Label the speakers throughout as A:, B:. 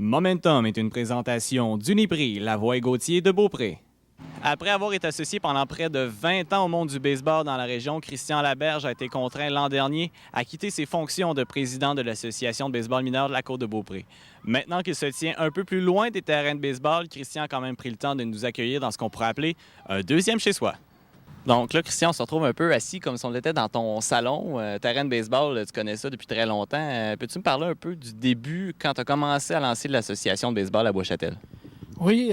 A: Momentum est une présentation d'Uniprix, Lavoie et Gauthier de Beaupré. Après avoir été associé pendant près de 20 ans au monde du baseball dans la région, Christian Laberge a été contraint l'an dernier à quitter ses fonctions de président de l'Association de baseball mineur de la Côte-de-Beaupré. Maintenant qu'il se tient un peu plus loin des terrains de baseball, Christian a quand même pris le temps de nous accueillir dans ce qu'on pourrait appeler un deuxième chez soi. Donc là, Christian, on se retrouve un peu assis comme si on était dans ton salon. Terrain de baseball, tu connais ça depuis très longtemps. Peux-tu me parler un peu du début, quand tu as commencé à lancer l'association de baseball à Bois-Châtel?
B: Oui,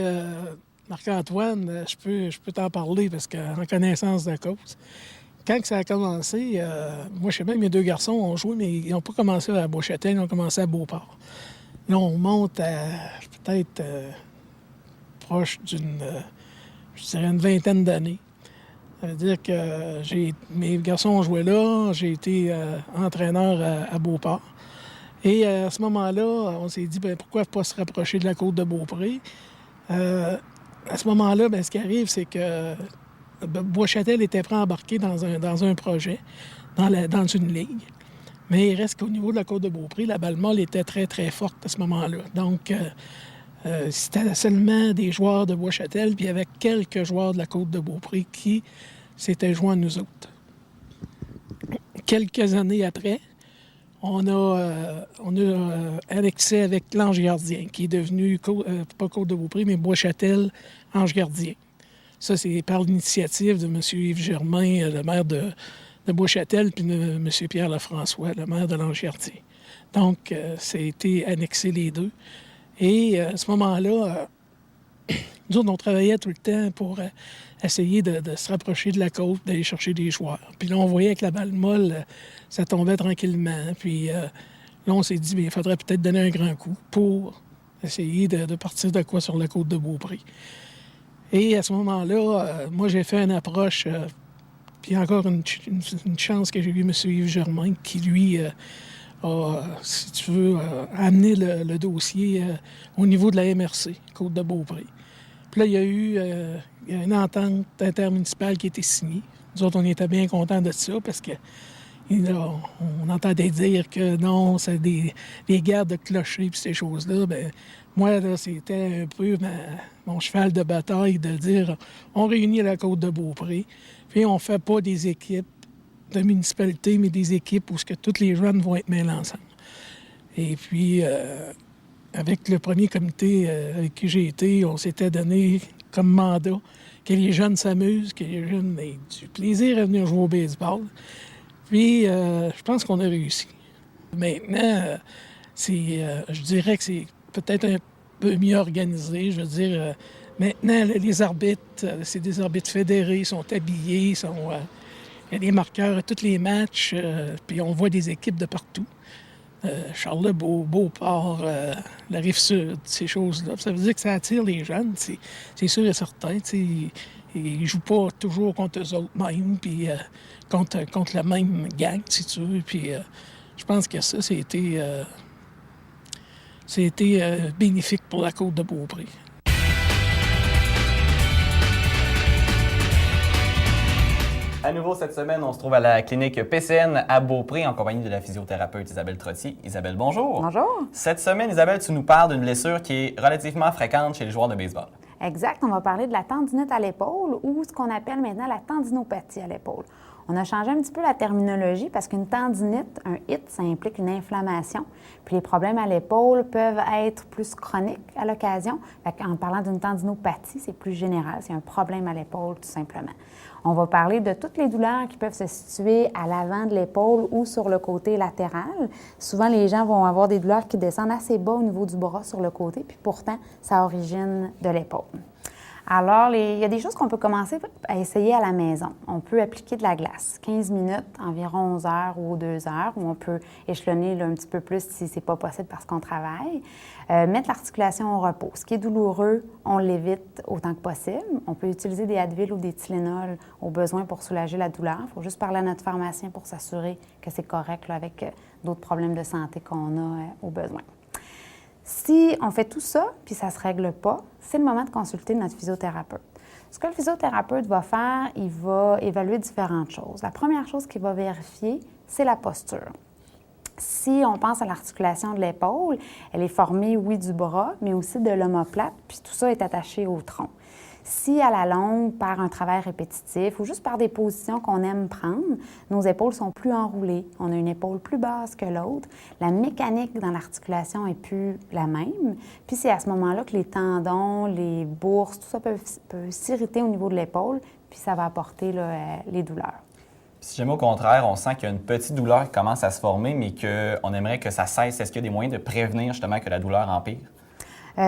B: Marc-Antoine, je peux t'en parler parce qu'en connaissance de cause, quand ça a commencé, moi, je sais même, mes deux garçons ont joué, mais ils n'ont pas commencé à Bois-Châtel, ils ont commencé à Beauport. Là, on monte à peut-être proche d'une, je dirais, une vingtaine d'années. Ça veut dire que mes garçons ont joué là, j'ai été entraîneur à Beauport. Et à ce moment-là, on s'est dit, pourquoi pas se rapprocher de la Côte-de-Beaupré? À ce moment-là, ce qui arrive, c'est que Bois-Châtel était prêt à embarquer dans un projet, dans une ligue. Mais il reste qu'au niveau de la Côte-de-Beaupré, la balle molle était très, très forte à ce moment-là. Donc, c'était seulement des joueurs de Bois-Châtel, puis il y avait quelques joueurs de la Côte-de-Beaupré qui s'étaient joints à nous autres. Quelques années après, on a annexé avec l'Ange Gardien, qui est devenu, pas Côte-de-Beaupré, mais Bois-Châtel, Ange Gardien. Ça, c'est par l'initiative de M. Yves Germain, le maire de Bois-Châtel, puis de M. Pierre Lefrançois, le maire de l'Ange Gardien. Donc, ça a été annexé les deux. Et à ce moment-là, nous autres, on travaillait tout le temps pour essayer de se rapprocher de la côte, d'aller chercher des joueurs. Puis là, on voyait que la balle molle, ça tombait tranquillement. Puis là, on s'est dit, il faudrait peut-être donner un grand coup pour essayer de partir de quoi sur la côte de Beaupré. Et à ce moment-là, moi, j'ai fait une approche, puis encore une chance que j'ai eu M. Yves Germain, qui, lui, a, si tu veux, amené le dossier au niveau de la MRC, Côte de Beaupré. Puis là, il y a eu une entente intermunicipale qui a été signée. Nous autres, on était bien contents de ça parce que on entendait dire que non, c'est des guerres de clochers puis ces choses-là. Bien, moi, là, c'était un peu mon cheval de bataille de dire on réunit la Côte de Beaupré, puis on fait pas des équipes de municipalité, mais des équipes où que tous les jeunes vont être mêlés ensemble. Et puis, avec le premier comité avec qui j'ai été, on s'était donné comme mandat que les jeunes s'amusent, que les jeunes aient du plaisir à venir jouer au baseball. Puis, je pense qu'on a réussi. Maintenant, je dirais que c'est peut-être un peu mieux organisé. Je veux dire, maintenant, les arbitres, c'est des arbitres fédérés, ils sont habillés, il y a des marqueurs à tous les matchs, puis on voit des équipes de partout. Charlebourg, Beauport, la Rive-Sud, ces choses-là. Ça veut dire que ça attire les jeunes, c'est sûr et certain. Ils ne jouent pas toujours contre eux autres mêmes, puis contre la même gang, si tu veux. Puis je pense que ça, c'était bénéfique pour la Côte de Beaupré.
A: À nouveau, cette semaine, on se trouve à la clinique PCN à Beaupré en compagnie de la physiothérapeute Isabelle Trottier. Isabelle, bonjour.
C: Bonjour.
A: Cette semaine, Isabelle, tu nous parles d'une blessure qui est relativement fréquente chez les joueurs de baseball.
C: Exact. On va parler de la tendinite à l'épaule ou ce qu'on appelle maintenant la tendinopathie à l'épaule. On a changé un petit peu la terminologie parce qu'une tendinite, un hit, ça implique une inflammation. Puis les problèmes à l'épaule peuvent être plus chroniques à l'occasion. En parlant d'une tendinopathie, c'est plus général. C'est un problème à l'épaule, tout simplement. On va parler de toutes les douleurs qui peuvent se situer à l'avant de l'épaule ou sur le côté latéral. Souvent, les gens vont avoir des douleurs qui descendent assez bas au niveau du bras sur le côté, puis pourtant, ça origine de l'épaule. Alors, il y a des choses qu'on peut commencer à essayer à la maison. On peut appliquer de la glace, 15 minutes, environ 11 heures ou 2 heures, ou on peut échelonner un petit peu plus si ce n'est pas possible parce qu'on travaille. Mettre l'articulation au repos. Ce qui est douloureux, on l'évite autant que possible. On peut utiliser des Advil ou des Tylenol au besoin pour soulager la douleur. Il faut juste parler à notre pharmacien pour s'assurer que c'est correct là, avec d'autres problèmes de santé qu'on a au besoin. Si on fait tout ça, puis ça ne se règle pas, c'est le moment de consulter notre physiothérapeute. Ce que le physiothérapeute va faire, il va évaluer différentes choses. La première chose qu'il va vérifier, c'est la posture. Si on pense à l'articulation de l'épaule, elle est formée, oui, du bras, mais aussi de l'omoplate, puis tout ça est attaché au tronc. Si à la longue, par un travail répétitif ou juste par des positions qu'on aime prendre, nos épaules sont plus enroulées, on a une épaule plus basse que l'autre, la mécanique dans l'articulation est plus la même, puis c'est à ce moment-là que les tendons, les bourses, tout ça peut s'irriter au niveau de l'épaule, puis ça va apporter là, les douleurs.
A: Si jamais au contraire, on sent qu'il y a une petite douleur qui commence à se former, mais qu'on aimerait que ça cesse, est-ce qu'il y a des moyens de prévenir justement que la douleur empire?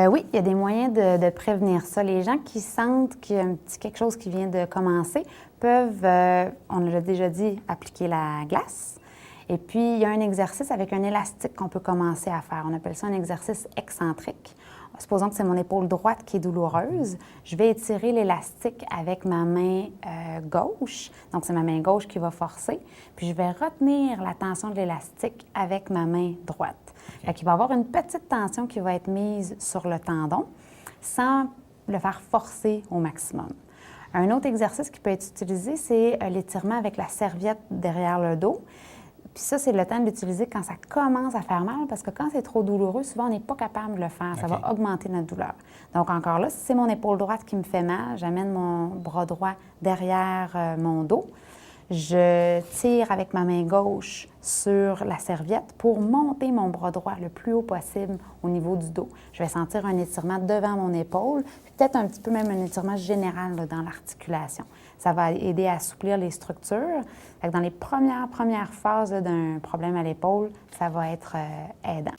C: Oui, il y a des moyens de prévenir ça. Les gens qui sentent qu'il y a un petit quelque chose qui vient de commencer peuvent, on l'a déjà dit, appliquer la glace. Et puis, il y a un exercice avec un élastique qu'on peut commencer à faire. On appelle ça un exercice excentrique. Supposons que c'est mon épaule droite qui est douloureuse. Je vais étirer l'élastique avec ma main gauche. Donc, c'est ma main gauche qui va forcer. Puis, je vais retenir la tension de l'élastique avec ma main droite. Fait qu'il va y avoir une petite tension qui va être mise sur le tendon sans le faire forcer au maximum. Un autre exercice qui peut être utilisé, c'est l'étirement avec la serviette derrière le dos. Puis ça, c'est le temps de l'utiliser quand ça commence à faire mal, parce que quand c'est trop douloureux, souvent, on n'est pas capable de le faire. Ça va augmenter notre douleur. Donc, encore là, si c'est mon épaule droite qui me fait mal, j'amène mon bras droit derrière mon dos. Je tire avec ma main gauche sur la serviette pour monter mon bras droit le plus haut possible au niveau du dos. Je vais sentir un étirement devant mon épaule, puis peut-être un petit peu même un étirement général là, dans l'articulation. Ça va aider à assouplir les structures. Fait que dans les premières phases d'un problème à l'épaule, ça va être aidant.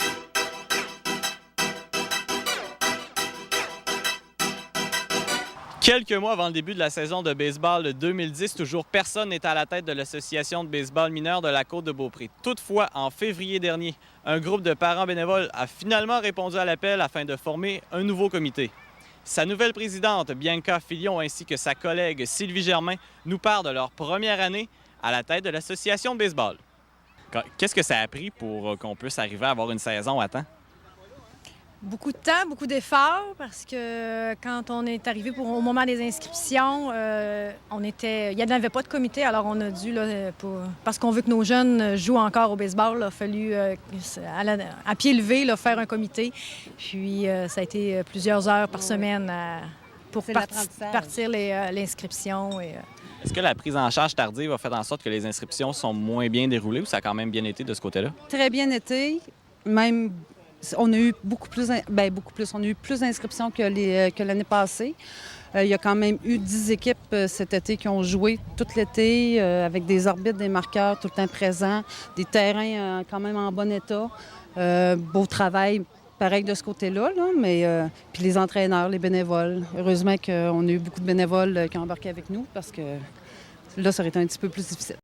A: Quelques mois avant le début de la saison de baseball de 2010, toujours personne n'est à la tête de l'Association de baseball mineur de la Côte-de-Beaupré. Toutefois, en février dernier, un groupe de parents bénévoles a finalement répondu à l'appel afin de former un nouveau comité. Sa nouvelle présidente, Bianca Filion, ainsi que sa collègue Sylvie Germain, nous parlent de leur première année à la tête de l'Association de baseball. Qu'est-ce que ça a pris pour qu'on puisse arriver à avoir une saison à temps?
D: Beaucoup de temps, beaucoup d'efforts, parce que quand on est arrivé au moment des inscriptions, il n'y avait pas de comité, alors on a dû, parce qu'on veut que nos jeunes jouent encore au baseball, il a fallu, à pied levé, faire un comité. Puis ça a été plusieurs heures par semaine pour partir l'inscription.
A: Est-ce que la prise en charge tardive a fait en sorte que les inscriptions sont moins bien déroulées ou ça a quand même bien été de ce côté-là?
E: Très bien été, même... On a eu beaucoup plus, on a eu plus d'inscriptions que l'année passée. Il y a quand même eu 10 équipes cet été qui ont joué tout l'été avec des orbites, des marqueurs tout le temps présents, des terrains quand même en bon état. Beau travail, pareil de ce côté-là, mais puis les entraîneurs, les bénévoles. Heureusement qu'on a eu beaucoup de bénévoles qui ont embarqué avec nous parce que là, ça aurait été un petit peu plus difficile.